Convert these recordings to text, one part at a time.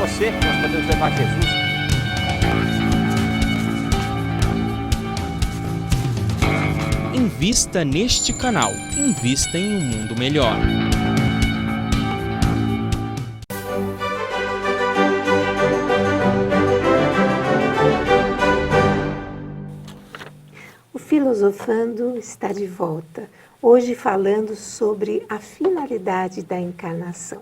você que nós podemos levar Jesus. Invista neste canal. Invista em um mundo melhor. O Filosofando está de volta, hoje falando sobre a finalidade da encarnação.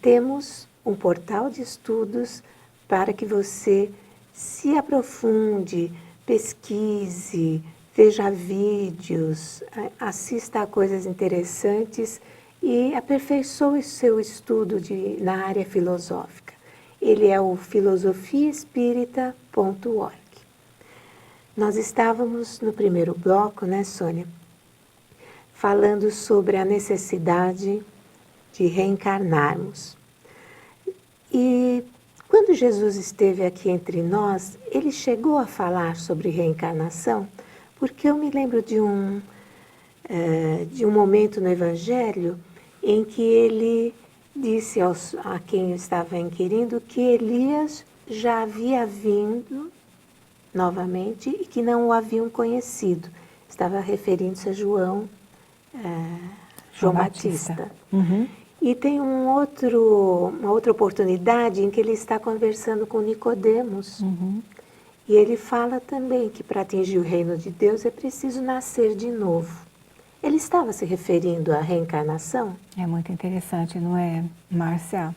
Temos um portal de estudos para que você se aprofunde, pesquise, veja vídeos, assista a coisas interessantes e aperfeiçoe seu estudo na área filosófica. Ele é o filosofiaespírita.org. Nós estávamos no primeiro bloco, né, Sônia, falando sobre a necessidade de reencarnarmos. E quando Jesus esteve aqui entre nós, ele chegou a falar sobre reencarnação, porque eu me lembro de um momento no Evangelho em que ele disse a quem estava inquirindo que Elias já havia vindo novamente e que não o haviam conhecido. Estava referindo-se a João Batista. Uhum. E tem uma outra oportunidade em que ele está conversando com Nicodemos. Uhum. E ele fala também que para atingir o reino de Deus é preciso nascer de novo. Ele estava se referindo à reencarnação? É muito interessante, não é, Márcia?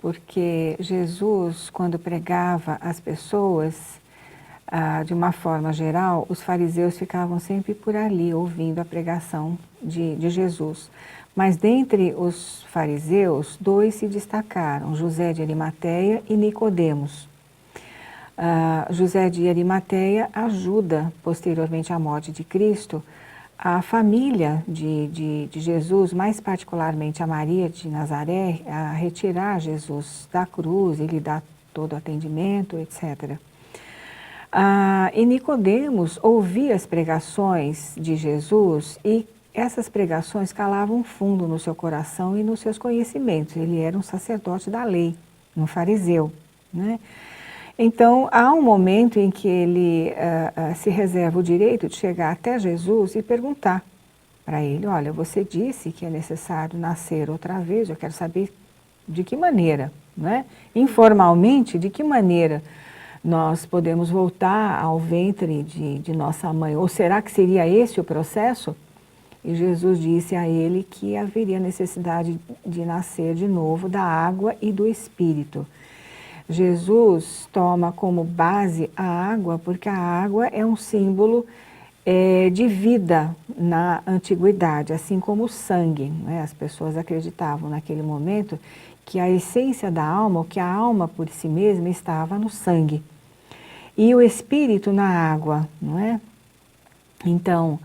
Porque Jesus, quando pregava às pessoas, de uma forma geral, os fariseus ficavam sempre por ali, ouvindo a pregação de Jesus. Mas dentre os fariseus, dois se destacaram, José de Arimateia e Nicodemos. José de Arimateia ajuda, posteriormente à morte de Cristo, a família de Jesus, mais particularmente a Maria de Nazaré, a retirar Jesus da cruz e lhe dar todo o atendimento, etc. E Nicodemos ouvia as pregações de Jesus e essas pregações calavam fundo no seu coração e nos seus conhecimentos. Ele era um sacerdote da lei, um fariseu, né? Então, há um momento em que ele se reserva o direito de chegar até Jesus e perguntar para ele, olha, você disse que é necessário nascer outra vez, eu quero saber de que maneira, né? Informalmente, de que maneira nós podemos voltar ao ventre de nossa mãe? Ou será que seria esse o processo? E Jesus disse a ele que haveria necessidade de nascer de novo da água e do Espírito. Jesus toma como base a água, porque a água é um símbolo de vida na antiguidade, assim como o sangue, né? As pessoas acreditavam naquele momento que a essência da alma, ou que a alma por si mesma estava no sangue. E o Espírito na água, não é? Então,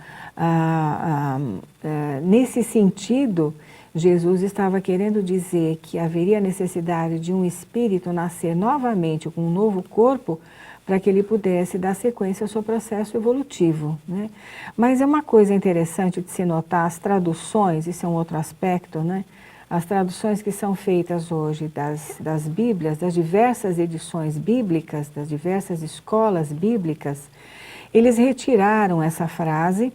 nesse sentido, Jesus estava querendo dizer que haveria necessidade de um espírito nascer novamente com um novo corpo para que ele pudesse dar sequência ao seu processo evolutivo, né? Mas é uma coisa interessante de se notar, as traduções, isso é um outro aspecto, né? As traduções que são feitas hoje das Bíblias, das diversas edições bíblicas, das diversas escolas bíblicas, eles retiraram essa frase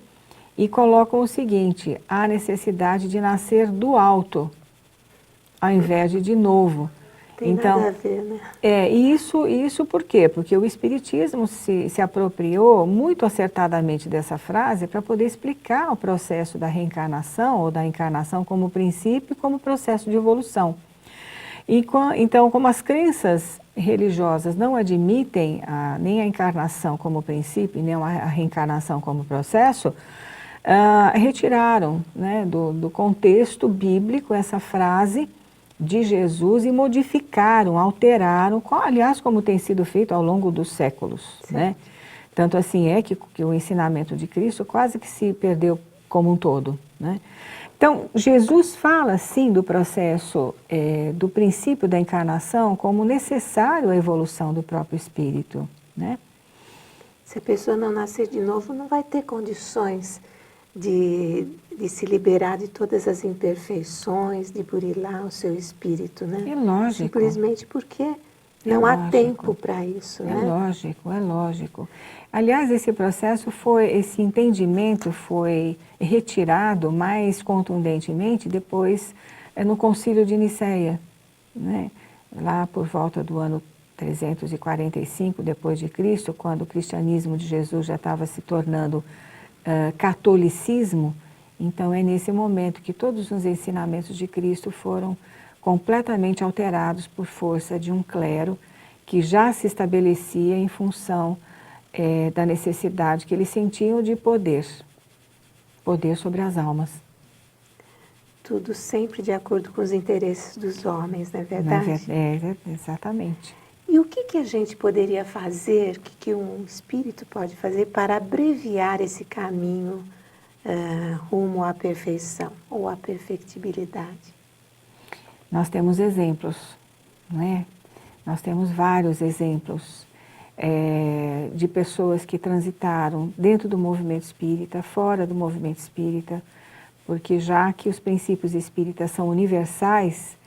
e colocam o seguinte, a necessidade de nascer do alto, ao invés de novo. Tem nada a ver, né? E isso por quê? Porque o Espiritismo se apropriou muito acertadamente dessa frase para poder explicar o processo da reencarnação ou da encarnação como princípio e como processo de evolução. Então, como as crenças religiosas não admitem nem a encarnação como princípio, nem a reencarnação como processo, retiraram, né, do contexto bíblico essa frase de Jesus e modificaram, alteraram, aliás, como tem sido feito ao longo dos séculos, né? Tanto assim é que o ensinamento de Cristo quase que se perdeu como um todo, né? Então, Jesus fala, sim, do processo, do princípio da encarnação como necessário à evolução do próprio espírito, né? Se a pessoa não nascer de novo, não vai ter condições de se liberar de todas as imperfeições, de burilar o seu espírito, né? É lógico. Simplesmente porque não há lógico. tempo para isso, É né? lógico, é lógico. Aliás, esse entendimento foi retirado mais contundentemente depois no Concílio de Nicéia, né? Lá por volta do ano 345 depois de Cristo, quando o cristianismo de Jesus já estava se tornando catolicismo. Então é nesse momento que todos os ensinamentos de Cristo foram completamente alterados por força de um clero que já se estabelecia em função da necessidade que eles sentiam de poder sobre as almas. Tudo sempre de acordo com os interesses dos homens, não é verdade? Exatamente. E o que a gente poderia fazer, o que um espírito pode fazer para abreviar esse caminho rumo à perfeição ou à perfectibilidade? Nós temos exemplos, não é? Nós temos vários exemplos de pessoas que transitaram dentro do movimento espírita, fora do movimento espírita, porque já que os princípios espíritas são universais,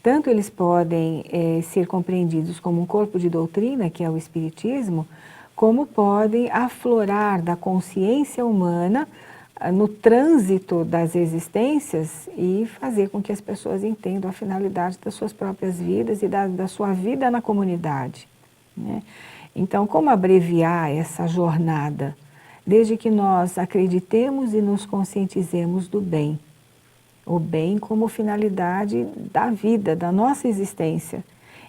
tanto eles podem ser compreendidos como um corpo de doutrina, que é o espiritismo, como podem aflorar da consciência humana no trânsito das existências e fazer com que as pessoas entendam a finalidade das suas próprias vidas e da sua vida na comunidade, né? Então, como abreviar essa jornada? Desde que nós acreditemos e nos conscientizemos do bem. O bem como finalidade da vida, da nossa existência.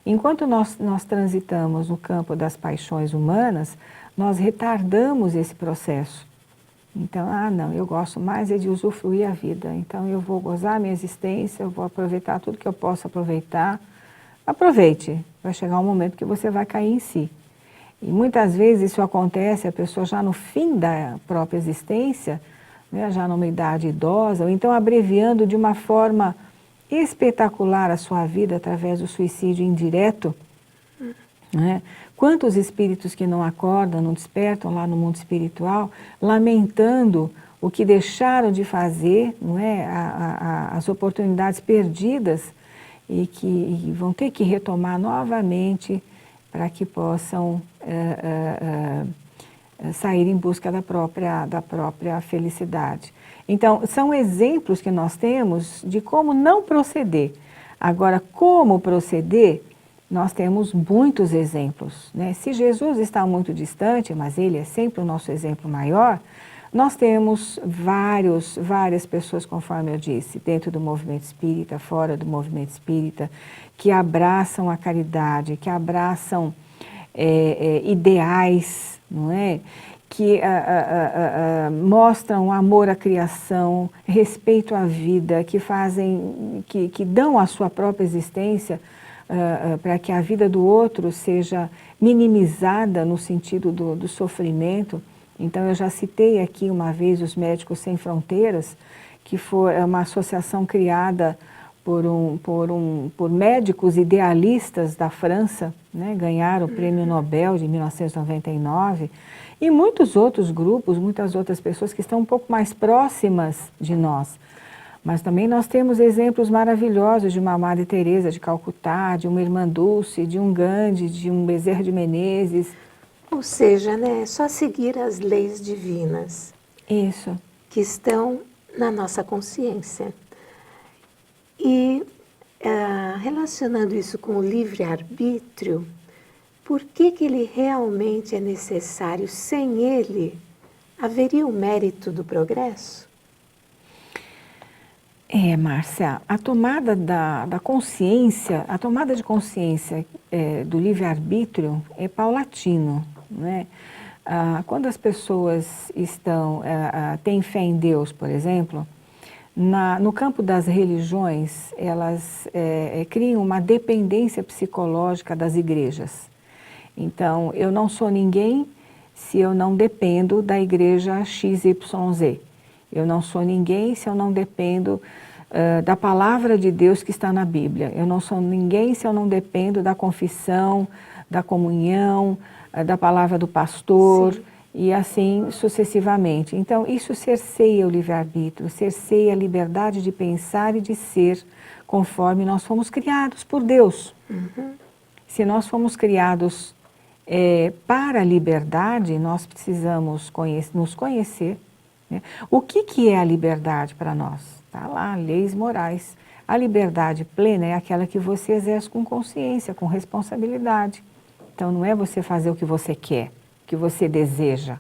Enquanto nós transitamos no campo das paixões humanas, nós retardamos esse processo. Então, não, eu gosto mais de usufruir a vida. Então, eu vou gozar a minha existência, eu vou aproveitar tudo que eu posso aproveitar. Aproveite, vai chegar um momento que você vai cair em si. E muitas vezes isso acontece, a pessoa já no fim da própria existência, né, já numa idade idosa, ou então abreviando de uma forma espetacular a sua vida através do suicídio indireto, né? Quantos espíritos que não acordam, não despertam lá no mundo espiritual, lamentando o que deixaram de fazer, não é? As oportunidades perdidas e que vão ter que retomar novamente para que possam sair em busca da própria felicidade. Então, são exemplos que nós temos de como não proceder. Agora, como proceder, nós temos muitos exemplos, né? Se Jesus está muito distante, mas Ele é sempre o nosso exemplo maior, nós temos várias pessoas, conforme eu disse, dentro do movimento espírita, fora do movimento espírita, que abraçam a caridade, que abraçam ideais, não é? Que mostram amor à criação, respeito à vida, que dão a sua própria existência para que a vida do outro seja minimizada no sentido do sofrimento. Então, eu já citei aqui uma vez os Médicos Sem Fronteiras, que foi uma associação criada por médicos idealistas da França, né? Ganharam o Prêmio Nobel de 1999, e muitos outros grupos, muitas outras pessoas que estão um pouco mais próximas de nós. Mas também nós temos exemplos maravilhosos de uma Madre Teresa de Calcutá, de uma Irmã Dulce, de um Gandhi, de um Bezerra de Menezes. Ou seja, né, é só seguir as leis divinas. Isso. Que estão na nossa consciência. E relacionando isso com o livre-arbítrio, por que ele realmente é necessário? Sem ele, haveria o mérito do progresso? Márcia, a tomada da consciência, a tomada de consciência do livre-arbítrio é paulatino, né? Quando as pessoas têm fé em Deus, por exemplo, no campo das religiões, elas criam uma dependência psicológica das igrejas. Então, eu não sou ninguém se eu não dependo da igreja XYZ. Eu não sou ninguém se eu não dependo da palavra de Deus que está na Bíblia. Eu não sou ninguém se eu não dependo da confissão, da comunhão, da palavra do pastor. Sim. e assim sucessivamente. Então, isso cerceia o livre-arbítrio, cerceia a liberdade de pensar e de ser conforme nós fomos criados por Deus. Se nós fomos criados para a liberdade, nós precisamos nos conhecer. Né? O que é a liberdade para nós? Está lá, leis morais. A liberdade plena é aquela que você exerce com consciência, com responsabilidade. Então, não é você fazer o que você quer, o que você deseja,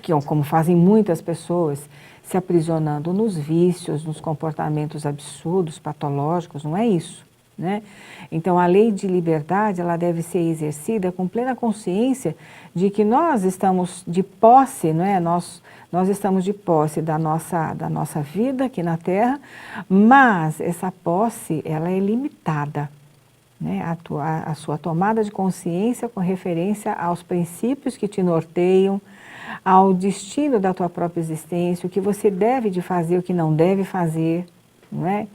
que, como fazem muitas pessoas, se aprisionando nos vícios, nos comportamentos absurdos, patológicos, não é isso. Né? Então, a lei de liberdade, ela deve ser exercida com plena consciência de que nós estamos de posse, não é? Nós estamos de posse da nossa vida aqui na Terra, mas essa posse, ela é limitada. Né? A sua tomada de consciência com referência aos princípios que te norteiam, ao destino da tua própria existência, o que você deve de fazer, o que não deve fazer, não é?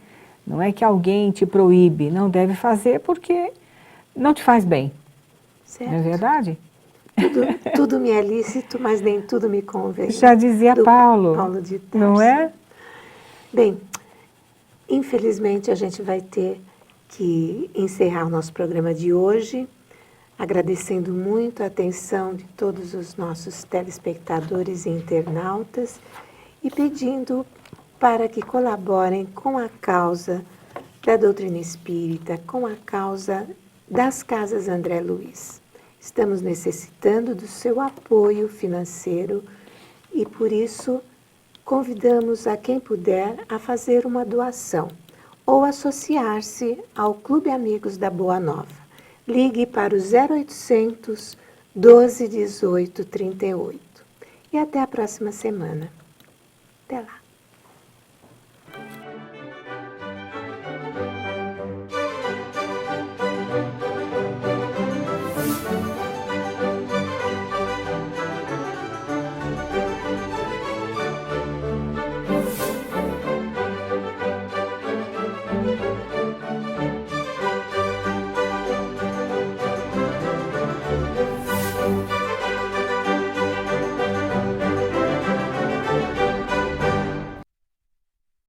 Não é que alguém te proíbe, não deve fazer porque não te faz bem. Certo. Não é verdade? Tudo me é lícito, mas nem tudo me convém. Já dizia Paulo de Tarso. Não é? Bem, infelizmente a gente vai ter que encerrar o nosso programa de hoje, agradecendo muito a atenção de todos os nossos telespectadores e internautas e pedindo para que colaborem com a causa da doutrina espírita, com a causa das Casas André Luiz. Estamos necessitando do seu apoio financeiro e, por isso, convidamos a quem puder a fazer uma doação ou associar-se ao Clube Amigos da Boa Nova. Ligue para o 0800 12 18 38. E até a próxima semana. Até lá.